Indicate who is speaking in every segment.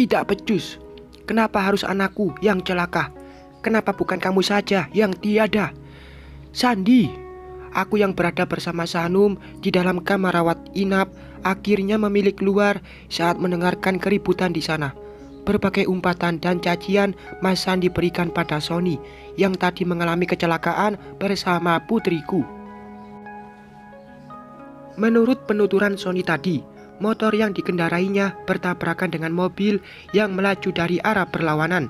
Speaker 1: Tidak becus. Kenapa harus anakku yang celaka? Kenapa bukan kamu saja yang tiada? Sandi, aku yang berada bersama Sanum di dalam kamar rawat inap akhirnya memilih keluar saat mendengarkan keributan di sana. Berbagai umpatan dan cacian Mas Sandi berikan pada Sony yang tadi mengalami kecelakaan bersama putriku. Menurut penuturan Sony tadi, motor yang dikendarainya bertabrakan dengan mobil yang melaju dari arah berlawanan.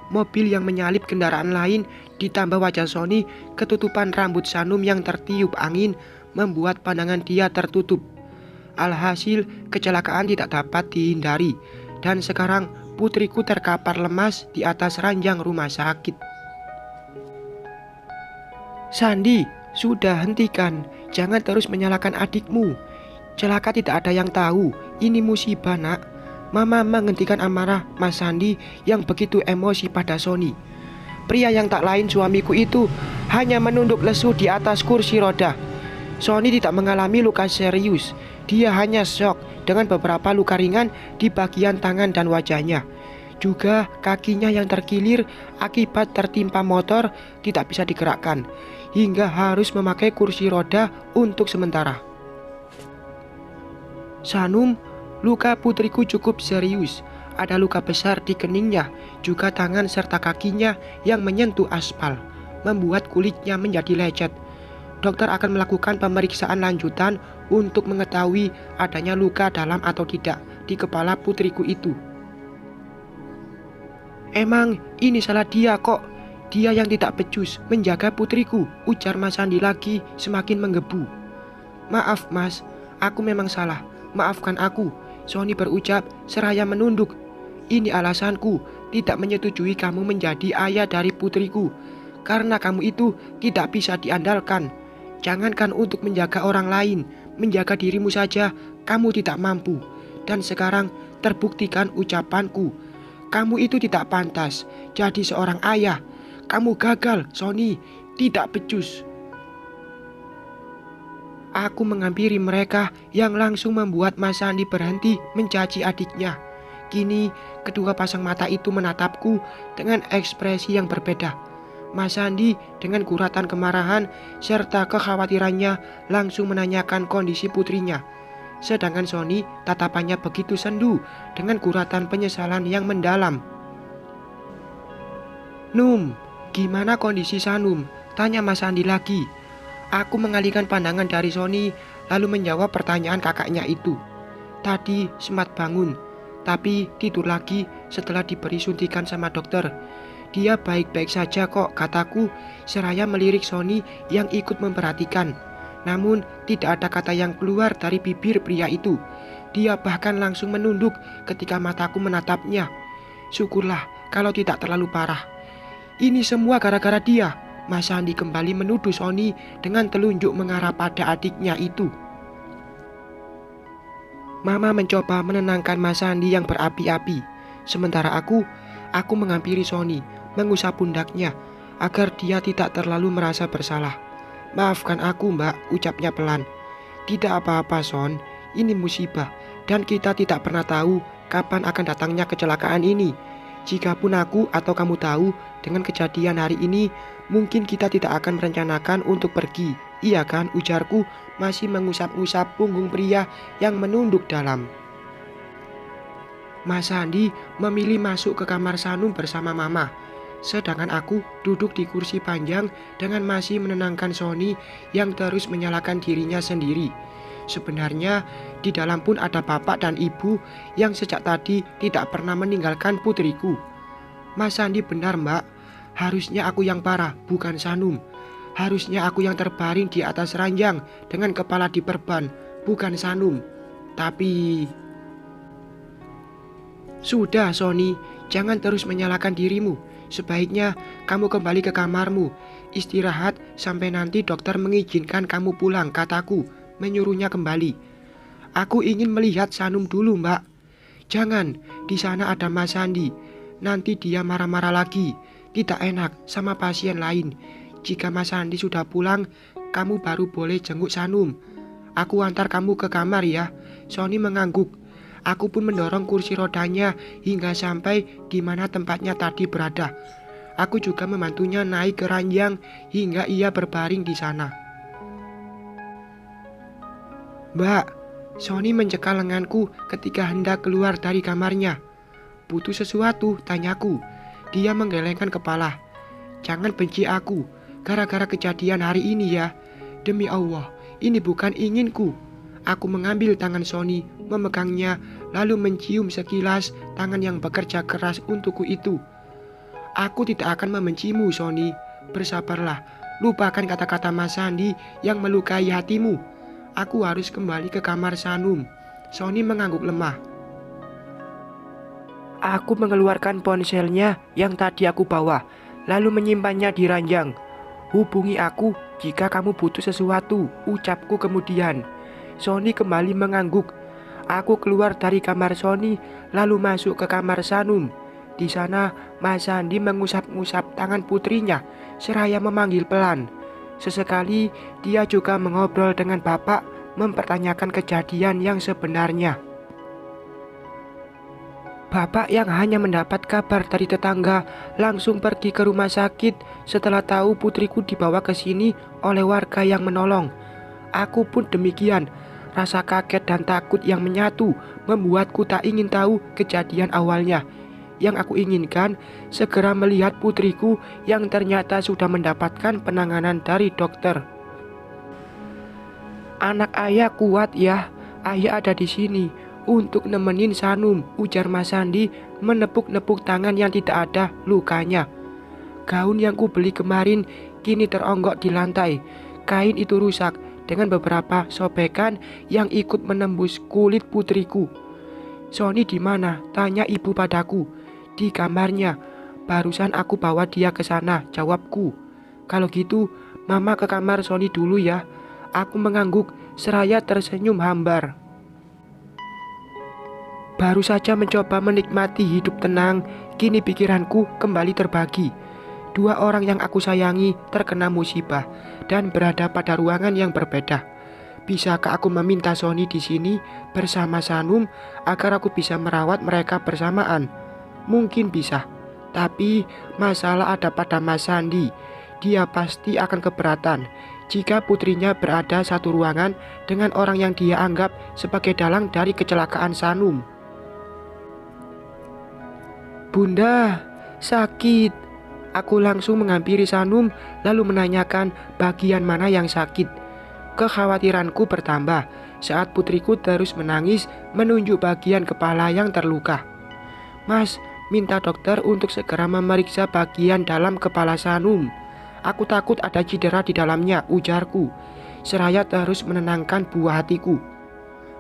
Speaker 1: Mobil yang menyalip kendaraan lain ditambah wajah Sony ketutupan rambut Sanum yang tertiup angin membuat pandangan dia tertutup. Alhasil kecelakaan tidak dapat dihindari dan sekarang putriku terkapar lemas di atas ranjang rumah sakit. Sandi, sudah hentikan, jangan terus menyalahkan adikmu. Celaka tidak ada yang tahu, ini musibah nak. Mama menghentikan amarah Mas Sandi yang begitu emosi pada Sony. Pria yang tak lain suamiku itu hanya menunduk lesu di atas kursi roda. Sony tidak mengalami luka serius, dia hanya syok dengan beberapa luka ringan di bagian tangan dan wajahnya. Juga kakinya yang terkilir akibat tertimpa motor tidak bisa digerakkan, hingga harus memakai kursi roda untuk sementara. Sanum, luka putriku cukup serius. Ada luka besar di keningnya, juga tangan serta kakinya yang menyentuh aspal, membuat kulitnya menjadi lecet. Dokter akan melakukan pemeriksaan lanjutan untuk mengetahui adanya luka dalam atau tidak di kepala putriku itu. Emang ini salah dia kok. Dia yang tidak becus menjaga putriku, ujar Mas Sandi lagi semakin menggebu. Maaf mas, aku memang salah. Maafkan aku, Sony berucap seraya menunduk. Ini alasanku tidak menyetujui kamu menjadi ayah dari putriku, karena kamu itu tidak bisa diandalkan. Jangankan untuk menjaga orang lain, menjaga dirimu saja kamu tidak mampu. Dan sekarang terbuktikan ucapanku, kamu itu tidak pantas jadi seorang ayah. Kamu gagal, Sony, tidak becus. Aku menghampiri mereka yang langsung membuat Mas Sandi berhenti mencaci adiknya. Kini kedua pasang mata itu menatapku dengan ekspresi yang berbeda. Mas Sandi dengan guratan kemarahan serta kekhawatirannya langsung menanyakan kondisi putrinya. Sedangkan Sony tatapannya begitu sendu dengan guratan penyesalan yang mendalam. Num, gimana kondisi Sanum? Tanya Mas Sandi lagi. Aku mengalihkan pandangan dari Sony lalu menjawab pertanyaan kakaknya itu. Tadi sempat bangun, tapi tidur lagi setelah diberi suntikan sama dokter. Dia baik-baik saja kok, kataku seraya melirik Sony yang ikut memperhatikan. Namun tidak ada kata yang keluar dari bibir pria itu. Dia bahkan langsung menunduk ketika mataku menatapnya. Syukurlah kalau tidak terlalu parah. Ini semua gara-gara dia. Mas Sandi kembali menuduh Sony dengan telunjuk mengarah pada adiknya itu. Mama mencoba menenangkan Mas Sandi yang berapi-api. Sementara aku menghampiri Sony, mengusap pundaknya agar dia tidak terlalu merasa bersalah. Maafkan aku mbak, ucapnya pelan. Tidak apa-apa Son, ini musibah dan kita tidak pernah tahu kapan akan datangnya kecelakaan ini. Jikapun aku atau kamu tahu dengan kejadian hari ini, mungkin kita tidak akan merencanakan untuk pergi. Iya kan, ujarku masih mengusap-usap punggung pria yang menunduk dalam. Mas Sandi memilih masuk ke kamar Sanum bersama mama. Sedangkan aku duduk di kursi panjang dengan masih menenangkan Sony yang terus menyalahkan dirinya sendiri. Sebenarnya di dalam pun ada bapak dan ibu yang sejak tadi tidak pernah meninggalkan putriku. Mas Sandi benar mbak, harusnya aku yang parah bukan Sanum. Harusnya aku yang terbaring di atas ranjang dengan kepala diperban, bukan Sanum. Tapi... Sudah Sony, jangan terus menyalahkan dirimu. Sebaiknya kamu kembali ke kamarmu, istirahat sampai nanti dokter mengizinkan kamu pulang, kataku, menyuruhnya kembali. Aku ingin melihat Sanum dulu mbak. Jangan, di sana ada Mas Sandi. Nanti dia marah-marah lagi. Tidak enak sama pasien lain. Jika Mas Sandi sudah pulang, kamu baru boleh jenguk Sanum. Aku antar kamu ke kamar ya. Sony mengangguk. Aku pun mendorong kursi rodanya hingga sampai di mana tempatnya tadi berada. Aku juga membantunya naik ke ranjang hingga ia berbaring di sana. "Mbak," Sony mencekal lenganku ketika hendak keluar dari kamarnya. "Butuh sesuatu?" tanyaku. Dia menggelengkan kepala. "Jangan benci aku gara-gara kejadian hari ini ya. Demi Allah, ini bukan inginku." Aku mengambil tangan Sony, memegangnya, lalu mencium sekilas tangan yang bekerja keras untukku itu. "Aku tidak akan membencimu, Sony. Bersabarlah, lupakan kata-kata Mas Sandi yang melukai hatimu. Aku harus kembali ke kamar Sanum." Sony mengangguk lemah. Aku mengeluarkan ponselnya yang tadi aku bawa, lalu menyimpannya di ranjang. "Hubungi aku jika kamu butuh sesuatu," ucapku kemudian. Sony kembali mengangguk. Aku keluar dari kamar Sony, lalu masuk ke kamar Sanum. Di sana, Mas Sandi mengusap-ngusap tangan putrinya, seraya memanggil pelan. Sesekali, dia juga mengobrol dengan bapak, mempertanyakan kejadian yang sebenarnya. Bapak yang hanya mendapat kabar dari tetangga langsung pergi ke rumah sakit setelah tahu putriku dibawa ke sini oleh warga yang menolong. Aku pun demikian. Rasa kaget dan takut yang menyatu membuatku tak ingin tahu kejadian awalnya. Yang aku inginkan segera melihat putriku yang ternyata sudah mendapatkan penanganan dari dokter. "Anak ayah kuat ya, ayah ada di sini untuk nemenin Sanum," ujar Mas Sandi menepuk-nepuk tangan yang tidak ada lukanya. "Gaun yang kubeli kemarin kini teronggok di lantai. Kain itu rusak dengan beberapa sobekan yang ikut menembus kulit putriku." "Sony di mana?" tanya ibu padaku. "Di kamarnya. Barusan aku bawa dia ke sana," jawabku. "Kalau gitu, mama ke kamar Sony dulu ya." Aku mengangguk seraya tersenyum hambar. Baru saja mencoba menikmati hidup tenang, kini pikiranku kembali terbagi. Dua orang yang aku sayangi terkena musibah dan berada pada ruangan yang berbeda. Bisakah aku meminta Sony di sini bersama Sanum agar aku bisa merawat mereka bersamaan? Mungkin bisa, tapi masalah ada pada Mas Sandi. Dia pasti akan keberatan jika putrinya berada satu ruangan dengan orang yang dia anggap sebagai dalang dari kecelakaan Sanum. "Bunda, sakit." Aku langsung menghampiri Sanum lalu menanyakan bagian mana yang sakit. Kekhawatiranku bertambah saat putriku terus menangis menunjuk bagian kepala yang terluka. "Mas, minta dokter untuk segera memeriksa bagian dalam kepala Sanum. Aku takut ada cedera di dalamnya," ujarku, seraya terus menenangkan buah hatiku.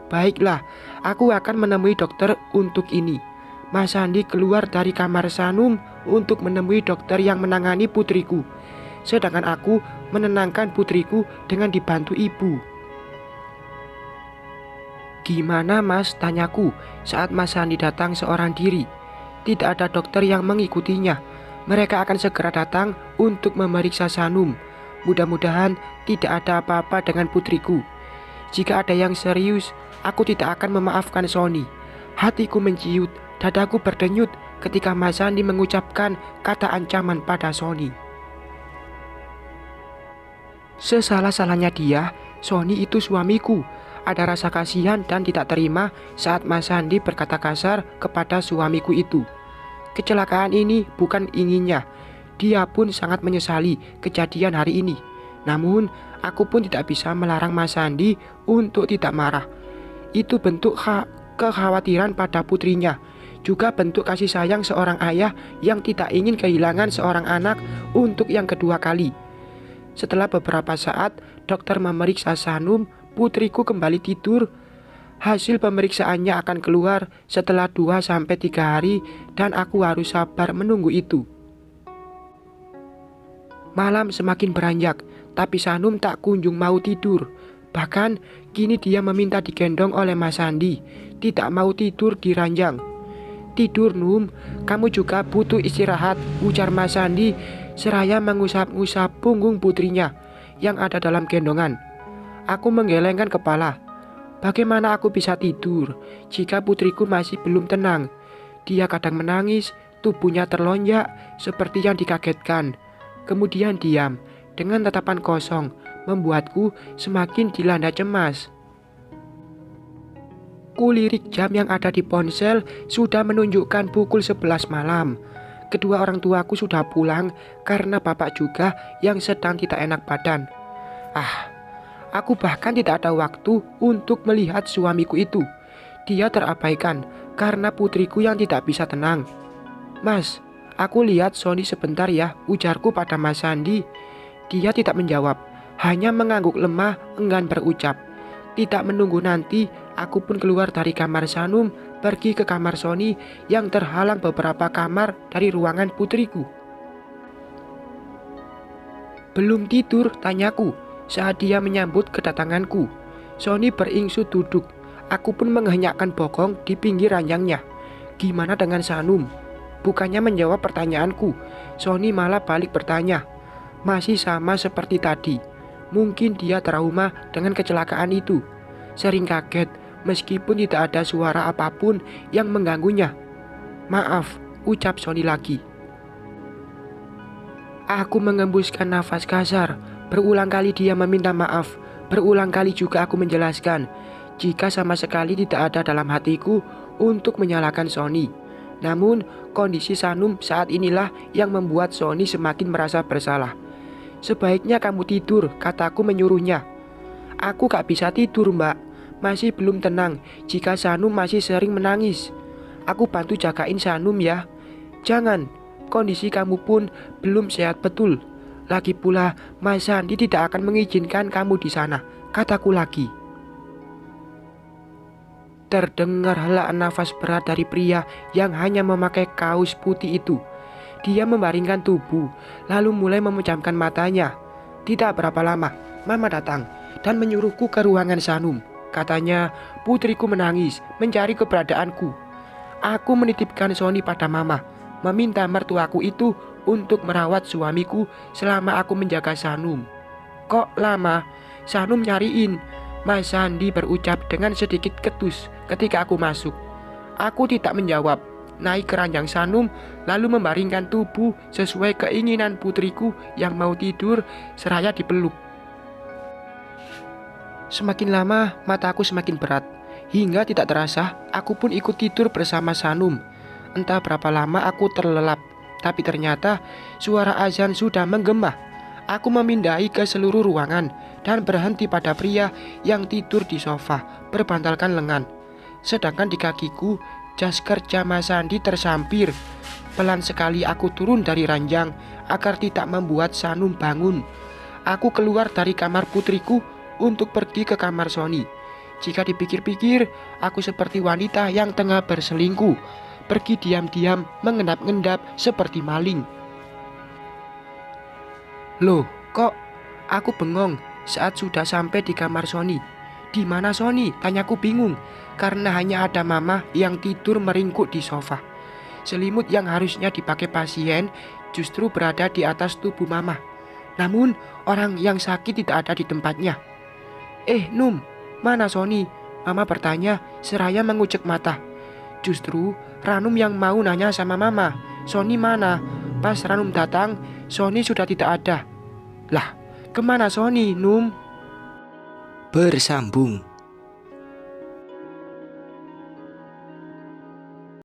Speaker 1: "Baiklah, aku akan menemui dokter untuk ini." Mas Sandi keluar dari kamar Sanum untuk menemui dokter yang menangani putriku, sedangkan aku menenangkan putriku dengan dibantu ibu. "Gimana Mas?" tanyaku saat Mas Sandi datang seorang diri. Tidak ada dokter yang mengikutinya. Mereka akan segera datang untuk memeriksa Sanum. Mudah-mudahan tidak ada apa-apa dengan putriku. Jika ada yang serius, aku tidak akan memaafkan Sony. Hatiku menciut, dadaku berdenyut ketika Mas Sandi mengucapkan kata ancaman pada Sony. Sesalah-salahnya dia, Sony itu suamiku. Ada rasa kasihan dan tidak terima saat Mas Sandi berkata kasar kepada suamiku itu. Kecelakaan ini bukan inginnya. Dia pun sangat menyesali kejadian hari ini. Namun, aku pun tidak bisa melarang Mas Sandi untuk tidak marah. Itu bentuk kekhawatiran pada putrinya, juga bentuk kasih sayang seorang ayah yang tidak ingin kehilangan seorang anak untuk yang kedua kali. Setelah beberapa saat dokter memeriksa Sanum, putriku kembali tidur. Hasil pemeriksaannya akan keluar setelah 2-3 hari dan aku harus sabar menunggu itu. Malam semakin beranjak, tapi Sanum tak kunjung mau tidur. Bahkan kini dia meminta digendong oleh Mas Sandi, tidak mau tidur di ranjang. "Tidur Num, kamu juga butuh istirahat," ujar Mas Sandi seraya mengusap-ngusap punggung putrinya yang ada dalam gendongan. Aku menggelengkan kepala. Bagaimana aku bisa tidur jika putriku masih belum tenang? Dia kadang menangis, tubuhnya terlonjak seperti yang dikagetkan. Kemudian diam dengan tatapan kosong, membuatku semakin dilanda cemas. Kulirik jam yang ada di ponsel sudah menunjukkan pukul 11 malam. Kedua orang tuaku sudah pulang karena bapak juga yang sedang tidak enak badan. Aku bahkan tidak ada waktu untuk melihat suamiku itu. Dia terabaikan karena putriku yang tidak bisa tenang. Mas, aku lihat Sony sebentar ya, ujarku pada Mas Sandi. Dia tidak menjawab, hanya mengangguk lemah enggan berucap. Tidak menunggu nanti, aku pun keluar dari kamar Sanum, pergi ke kamar Sony yang terhalang beberapa kamar dari ruangan putriku. Belum tidur, tanyaku saat dia menyambut kedatanganku. Sony beringsut duduk. Aku pun menghenyakkan bokong di pinggir ranjangnya. Gimana dengan Sanum? Bukannya menjawab pertanyaanku, Sony malah balik bertanya. Masih sama seperti tadi. Mungkin dia trauma dengan kecelakaan itu. Sering kaget meskipun tidak ada suara apapun yang mengganggunya. Maaf, ucap Sony lagi. Aku mengembuskan nafas kasar. Berulang kali dia meminta maaf. Berulang kali juga aku menjelaskan jika sama sekali tidak ada dalam hatiku untuk menyalahkan Sony. Namun kondisi Sanum saat inilah yang membuat Sony semakin merasa bersalah. Sebaiknya kamu tidur, kataku menyuruhnya. Aku gak bisa tidur, Mbak. Masih belum tenang jika Sanum masih sering menangis. Aku bantu jagain Sanum ya. Jangan, kondisi kamu pun belum sehat betul. Lagi pula Mas Sandi tidak akan mengizinkan kamu di sana, kataku lagi. Terdengar helaan nafas berat dari pria yang hanya memakai kaos putih itu. Dia membaringkan tubuh, lalu mulai memejamkan matanya. Tidak berapa lama, Mama datang dan menyuruhku ke ruangan Sanum. Katanya, putriku menangis, mencari keberadaanku. Aku menitipkan Sony pada Mama, meminta mertuaku itu untuk merawat suamiku selama aku menjaga Sanum. Kok lama? Sanum nyariin, Mas Sandi berucap dengan sedikit ketus ketika aku masuk. Aku tidak menjawab. Naik ke ranjang Sanum, lalu membaringkan tubuh sesuai keinginan putriku yang mau tidur seraya dipeluk. Semakin lama, mataku semakin berat. Hingga tidak terasa, aku pun ikut tidur bersama Sanum. Entah berapa lama aku terlelap, tapi ternyata suara azan sudah menggema. Aku memindahi ke seluruh ruangan dan berhenti pada pria yang tidur di sofa, berbantalkan lengan. Sedangkan di kakiku, jas kerja Mas Sandi tersampir. Pelan sekali aku turun dari ranjang agar tidak membuat Sanum bangun. Aku keluar dari kamar putriku untuk pergi ke kamar Sony. Jika dipikir-pikir, aku seperti wanita yang tengah berselingkuh, pergi diam-diam mengendap-endap seperti maling. Loh, kok? Aku bengong saat sudah sampai di kamar Sony. Di mana Sony? Tanyaku bingung, karena hanya ada Mama yang tidur meringkuk di sofa. Selimut yang harusnya dipakai pasien justru berada di atas tubuh Mama. Namun, orang yang sakit tidak ada di tempatnya. Num, mana Sony? Mama bertanya seraya mengucek mata. Justru Ranum yang mau nanya sama Mama, Sony mana? Pas Ranum datang, Sony sudah tidak ada. Lah, kemana Sony, Num?
Speaker 2: Bersambung.